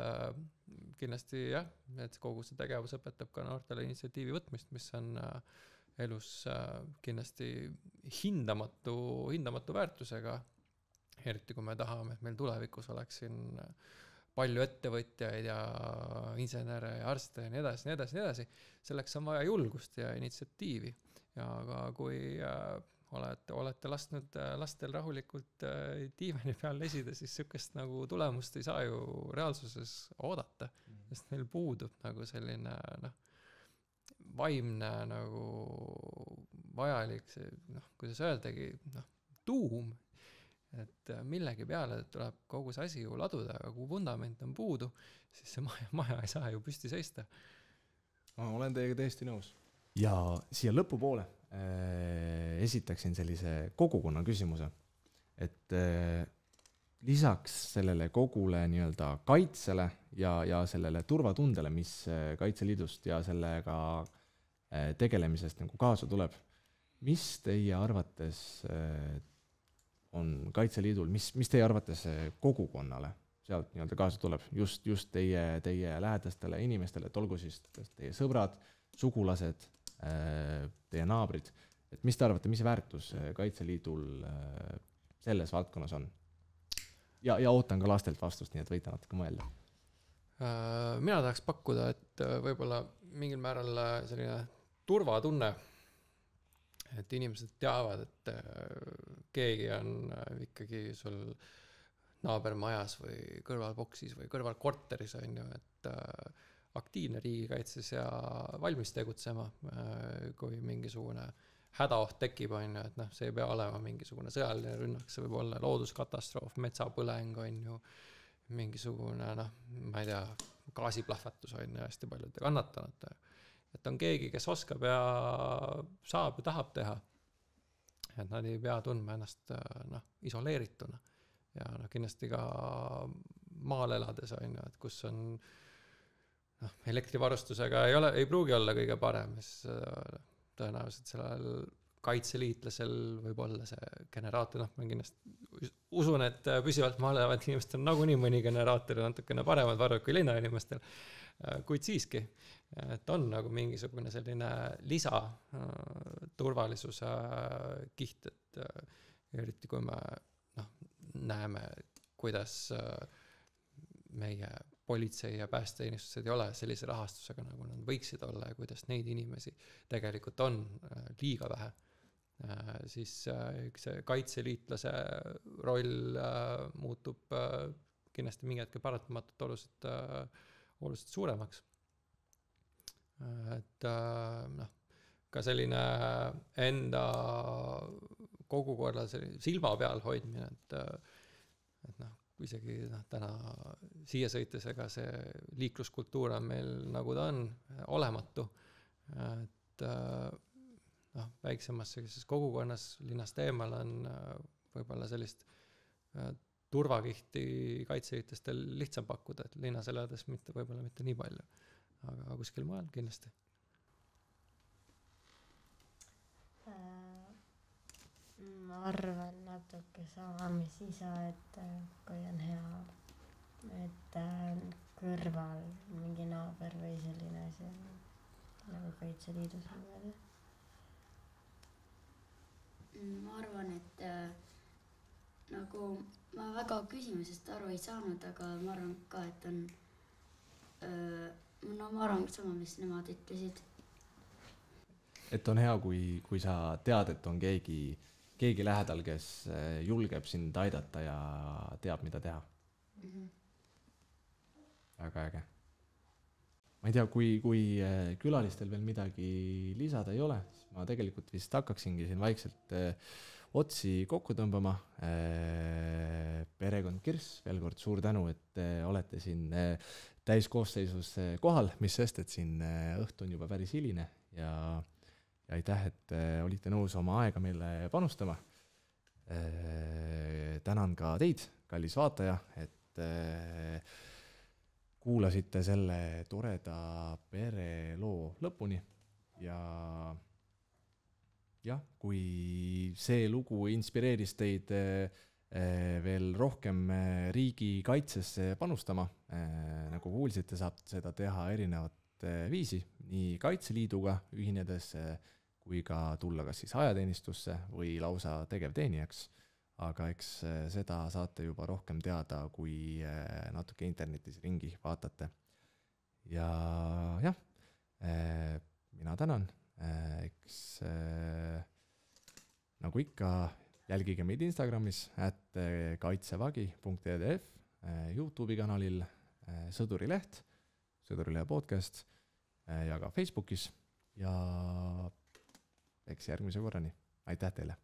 kindlasti jah, et kogu see tegevus õpetab ka noortele initsiatiivi võtmist, mis on elus kindlasti hindamatu väärtusega, eriti kui me tahame, et meil tulevikus oleks siin palju ettevõtjaid ja insenere ja arste ja nii edasi. Selleks on vaja julgust ja initsiatiivi. Ja aga kui olete lasknud lastel rahulikult diivani peal lesida, siis sükest nagu tulemust ei saa ju reaalsuses oodata, sest meil puudub nagu selline vaimne nagu vajalik, kuidas öeldagi, tuum, et millegi peale tuleb kogu see asi ju laduda, aga kui vundament on puudu, siis see maja ei saa ju püsti seista. Ma olen teiega täiesti nõus. Ja siia lõpupoole esitaksin sellise kogukonna küsimuse, et lisaks sellele kogule nii-öelda kaitsele ja sellele turvatundele, mis Kaitseliidust ja sellega tegelemisest nagu kaasa tuleb, mis teie arvates on Kaitseliidul, mis teie arvates kogukonnale sealt nii-öelda kaasa tuleb, just teie lähedastele inimestele, et olgu siis teie sõbrad, sugulased, teie naabrid, et mis te arvate, mis väärtus Kaitseliidul selles valdkonnas on? Ja ootan ka lastelt vastust, nii et võite natuke mõelda. Mina tahaks pakkuda, et võib-olla mingil määral selline turvatunne, et inimesed teavad, et keegi on ikkagi sul naabermajas või kõrvalboksis või kõrvalkorteris on ju, et aktiivne riigikaitses ja valmis tegutsema, kui mingisugune hädaoht tekib, on ju, et see ei pea olema mingisugune sõjaline rünnak, see võib olla looduskatastroof, metsapõleng, on ju, mingisugune, ma ei tea, gaasiplahvatus on ju hästi paljude kannatanute. Et on keegi, kes oskab ja saab ja tahab teha. Et nad ei pea tundma ennast isoleerituna. Ja kindlasti ka maal elades on ju, et kus on elektrivarustusega ei pruugi olla kõige parem, mis tõenäoliselt sellel kaitseliitlasel võib olla see generaator, ma kindlasti usun, et püsivalt maal elavad inimestel on nagunii mõni generaator natukene paremad varud kui linna inimestel, kuid siiski, et on nagu mingisugune selline lisa turvalisuse kiht, et eriti kui me näeme, kuidas meie politsei ja päästeinistused ei ole sellise rahastusega, nagu nad võiksid olla ja kuidas neid inimesi tegelikult on liiga vähe, siis see kaitseliitlase roll muutub kindlasti mingi hetke paratamatult oluliselt suuremaks. Et ka selline enda kogukorra silma peal hoidmine, et isegi täna siia sõites, ega see liikluskultuur on meil nagu ta on olematu, et väiksemas sellises kogukonnas linnast eemal on võib-olla sellist turvakihti kaitseliitlastel lihtsam pakkuda, et linnas elades võib-olla mitte nii palju, aga kuskil mujal kindlasti. Ma arvan natuke sama, mis isa, et kui on hea, et kõrval mingi naaber või selline asi nagu Kaitseliidus on veel. Ma arvan, et nagu ma väga küsimusest aru ei saanud, aga ma arvan ka, et on ma arvan sama, mis nemad ütlesid. Et on hea, kui sa tead, et on keegi lähedal, kes julgeb sind aidata ja teab, mida teha. Väga äge. Ma ei tea, kui külalistel veel midagi lisada ei ole, siis ma tegelikult vist hakkaksingi siin vaikselt otsi kokku tõmbama. Perekond Kirss, veel kord suur tänu, et olete siin täiskoosseisus kohal, mis sest, et siin õhtu on juba päris hiline ja ja aitäh, et olite nõus oma aega meile panustama. Tänan ka teid, kallis vaataja, et kuulasite selle toreda pereloo lõpuni ja jah, kui see lugu inspireeris teid veel rohkem riigikaitsesse panustama, nagu kuulsite, saab seda teha erinevat viisi, nii Kaitseliiduga ühinedes kui ka tulla kas siis ajateenistusse või lausa tegevteenijaks, aga eks seda saate juba rohkem teada, kui natuke internetis ringi vaatate. Ja jah, mina tänan, eks nagu ikka jälgige meid Instagramis @kaitsevagi.edf, YouTube'i kanalil Sõdurileht, Sõdurilehe podcast ja ka Facebookis ja eks järgmise korrani. Aitäh teile!